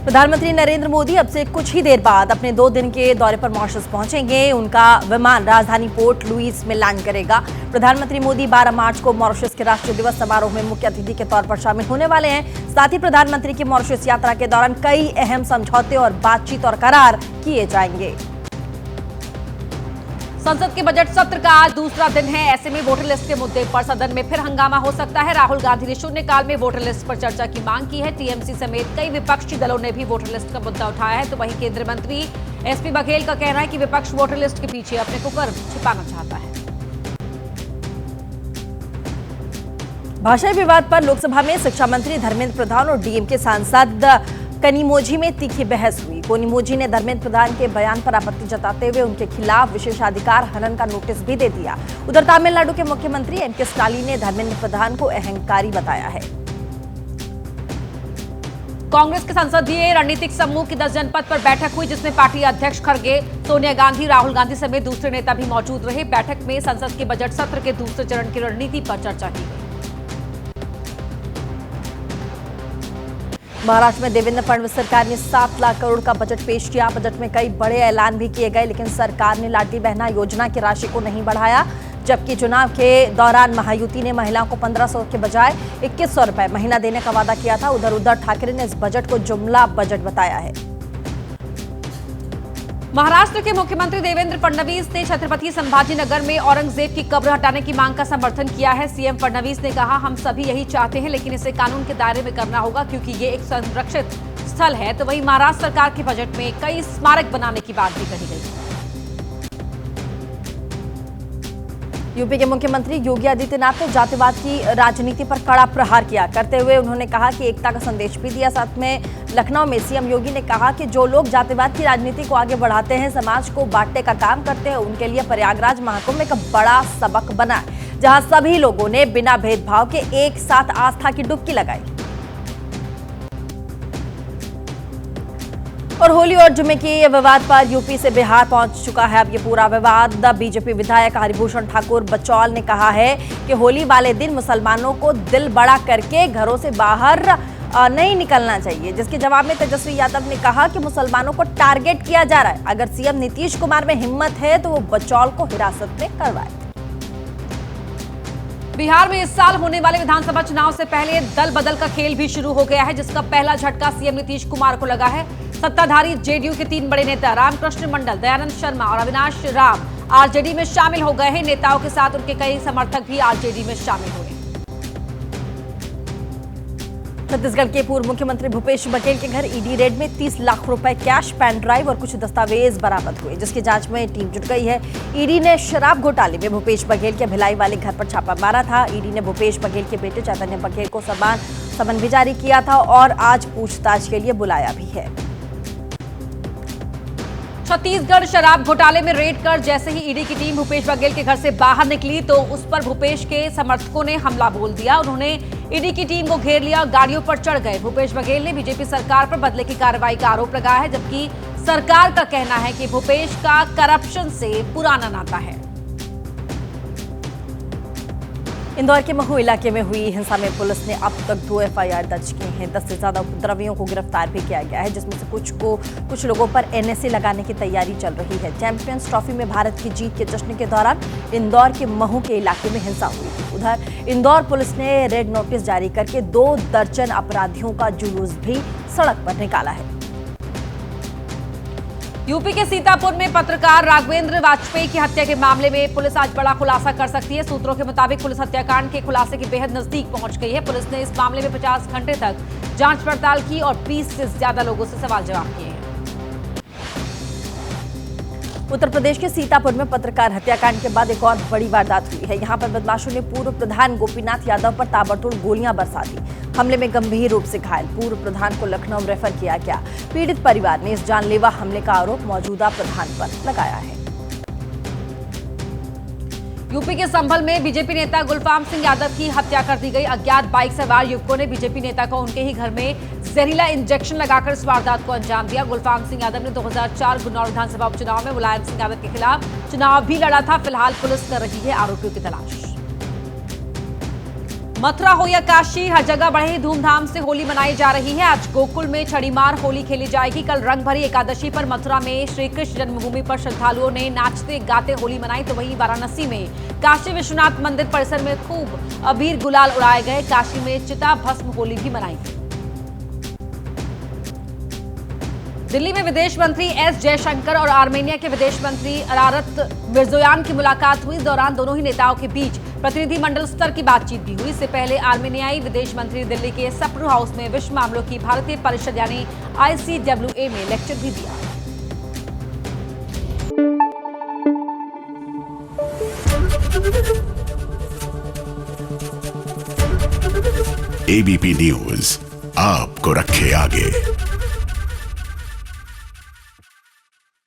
प्रधानमंत्री नरेंद्र मोदी अब से कुछ ही देर बाद अपने 2 दिन के दौरे पर मॉरिशस पहुंचेंगे। उनका विमान राजधानी पोर्ट लुइस में लैंड करेगा। प्रधानमंत्री मोदी 12 मार्च को मॉरिशस के राष्ट्रीय दिवस समारोह में मुख्य अतिथि के तौर पर शामिल होने वाले हैं। साथ ही प्रधानमंत्री की मॉरिशस यात्रा के दौरान कई अहम समझौते और बातचीत और करार किए जाएंगे। संसद के बजट सत्र का आज दूसरा दिन है। ऐसे में वोटर लिस्ट के मुद्दे पर सदन में फिर हंगामा हो सकता है। राहुल गांधी ने शून्यकाल में वोटर लिस्ट पर चर्चा की मांग की है। टीएमसी समेत कई विपक्षी दलों ने भी वोटर लिस्ट का मुद्दा उठाया है। तो वहीं केंद्रीय मंत्री एसपी बघेल का कहना है कि विपक्ष वोटर लिस्ट के पीछे अपने कुकर्म छिपाना चाहता है। भाषा विवाद पर लोकसभा में शिक्षा मंत्री धर्मेंद्र प्रधान और डीएमके सांसद कनिमोझी में तीखी बहस हुई। कनिमोझी ने धर्मेंद्र प्रधान के बयान पर आपत्ति जताते हुए उनके खिलाफ विशेषाधिकार हनन का नोटिस भी दे दिया। उधर तमिलनाडु के मुख्यमंत्री एमके स्टालिन ने धर्मेंद्र प्रधान को अहंकारी बताया है। कांग्रेस के संसदीय रणनीतिक समूह की 10 जनपद पर बैठक हुई, जिसमें पार्टी अध्यक्ष खड़गे, सोनिया गांधी, राहुल गांधी समेत दूसरे नेता भी मौजूद रहे। बैठक में संसद के बजट सत्र के दूसरे चरण की रणनीति पर चर्चा की गई। महाराष्ट्र में देवेंद्र फडणवीस सरकार ने 7 लाख करोड़ का बजट पेश किया। बजट में कई बड़े ऐलान भी किए गए, लेकिन सरकार ने लाडली बहना योजना की राशि को नहीं बढ़ाया। जबकि चुनाव के दौरान महायुति ने महिलाओं को 1500 के बजाय 2100 रुपए महीना देने का वादा किया था। उधर उद्धव ठाकरे ने इस बजट को जुमला बजट बताया है। महाराष्ट्र के मुख्यमंत्री देवेंद्र फडणवीस ने छत्रपति संभाजीनगर में औरंगजेब की कब्र हटाने की मांग का समर्थन किया है। सीएम फडणवीस ने कहा, हम सभी यही चाहते हैं, लेकिन इसे कानून के दायरे में करना होगा क्योंकि ये एक संरक्षित स्थल है। तो वहीं महाराष्ट्र सरकार के बजट में कई स्मारक बनाने की बात भी कही गई। यूपी के मुख्यमंत्री योगी आदित्यनाथ ने जातिवाद की राजनीति पर कड़ा प्रहार किया। करते हुए उन्होंने कहा कि एकता का संदेश भी दिया। साथ में लखनऊ में सीएम योगी ने कहा कि जो लोग जातिवाद की राजनीति को आगे बढ़ाते हैं, समाज को बांटने का काम करते हैं, उनके लिए प्रयागराज महाकुंभ एक बड़ा सबक बना है, जहां सभी लोगों ने बिना भेदभाव के एक साथ आस्था की डुबकी लगाई। और होली और जुमे के विवाद पर यूपी से बिहार पहुंच चुका है अब ये पूरा विवाद। बीजेपी विधायक हरिभूषण ठाकुर बचौल ने कहा है कि होली वाले दिन मुसलमानों को दिल बड़ा करके घरों से बाहर नहीं निकलना चाहिए, जिसके जवाब में तेजस्वी यादव ने कहा कि मुसलमानों को टारगेट किया जा रहा है। अगर सीएम नीतीश कुमार में हिम्मत है तो वो बचौल को हिरासत में करवाए। बिहार में इस साल होने वाले विधानसभा चुनाव से पहले दल बदल का खेल भी शुरू हो गया है, जिसका पहला झटका सीएम नीतीश कुमार को लगा है। सत्ताधारी जेडीयू के 3 बड़े नेता रामकृष्ण मंडल, दयानंद शर्मा और अविनाश राम आरजेडी में शामिल हो गए हैं। नेताओं के साथ उनके कई समर्थक भी आरजेडी में शामिल हुए। छत्तीसगढ़ के पूर्व मुख्यमंत्री भूपेश बघेल के घर ईडी रेड में 30 लाख रुपए कैश, पेन ड्राइव और कुछ दस्तावेज बरामद हुए, जिसकी जांच में टीम जुट गई है। ईडी ने शराब घोटाले में भूपेश बघेल के भिलाई वाले घर पर छापा मारा था। ईडी ने भूपेश बघेल के बेटे चैतन्य बघेल को समन भी जारी किया था और आज पूछताछ के लिए बुलाया भी है। छत्तीसगढ़ शराब घोटाले में रेड कर जैसे ही ईडी की टीम भूपेश बघेल के घर से बाहर निकली तो उस पर भूपेश के समर्थकों ने हमला बोल दिया। उन्होंने ईडी की टीम को घेर लिया और गाड़ियों पर चढ़ गए। भूपेश बघेल ने बीजेपी सरकार पर बदले की कार्रवाई का आरोप लगाया है, जबकि सरकार का कहना है कि भूपेश का करप्शन से पुराना नाता है। इंदौर के महू इलाके में हुई हिंसा में पुलिस ने अब तक 2 एफआईआर दर्ज की हैं। 10 से ज्यादा उपद्रवियों को गिरफ्तार भी किया गया है, जिसमें से कुछ लोगों पर एनएसए लगाने की तैयारी चल रही है। चैंपियंस ट्रॉफी में भारत की जीत के जश्न के दौरान इंदौर के महू के इलाके में हिंसा हुई थी। उधर इंदौर पुलिस ने रेड नोटिस जारी करके 2 दर्जन अपराधियों का जुलूस भी सड़क पर निकाला है। यूपी के सीतापुर में पत्रकार राघवेंद्र वाजपेयी की हत्या के मामले में पुलिस आज बड़ा खुलासा कर सकती है। सूत्रों के मुताबिक पुलिस हत्याकांड के खुलासे के बेहद नजदीक पहुंच गई है। पुलिस ने इस मामले में 50 घंटे तक जांच पड़ताल की और 20 से ज्यादा लोगों से सवाल जवाब किए हैं। उत्तर प्रदेश के सीतापुर में पत्रकार हत्याकांड के बाद एक और बड़ी वारदात हुई है। यहां पर बदमाशों ने पूर्व प्रधान गोपीनाथ यादव पर ताबड़तोड़ गोलियां बरसा दी। हमले में गंभीर रूप से घायल पूर्व प्रधान को लखनऊ रेफर किया गया। पीड़ित परिवार ने इस जानलेवा हमले का आरोप मौजूदा प्रधान पर लगाया है। यूपी के संभल में बीजेपी नेता गुलफाम सिंह यादव की हत्या कर दी गई। अज्ञात बाइक सवार युवकों ने बीजेपी नेता को उनके ही घर में जहरीला इंजेक्शन लगाकर इस वारदात को अंजाम दिया। गुलफाम सिंह यादव ने 2004 गुन्नौर विधानसभा उपचुनाव में मुलायम सिंह यादव के खिलाफ चुनाव भी लड़ा था। फिलहाल पुलिस कर रही है आरोपियों की तलाश। मथुरा हो या काशी, हर जगह बड़े ही धूमधाम से होली मनाई जा रही है। आज गोकुल में छड़ीमार होली खेली जाएगी। कल रंग भरी एकादशी पर मथुरा में श्री कृष्ण जन्मभूमि पर श्रद्धालुओं ने नाचते गाते होली मनाई, तो वहीं वाराणसी में काशी विश्वनाथ मंदिर परिसर में खूब अबीर गुलाल उड़ाए गए। काशी में चिता भस्म होली भी मनाई गई। दिल्ली में विदेश मंत्री एस जयशंकर और आर्मेनिया के विदेश मंत्री अरारत मिर्जोयान की मुलाकात हुई। इस दौरान दोनों ही नेताओं के बीच प्रतिनिधिमंडल स्तर की बातचीत भी हुई। इससे पहले आर्मेनियाई विदेश मंत्री दिल्ली के सप्रू हाउस में विश्व मामलों की भारतीय परिषद यानी ICWA में लेक्चर भी दिया। ABP न्यूज आपको रखे आगे।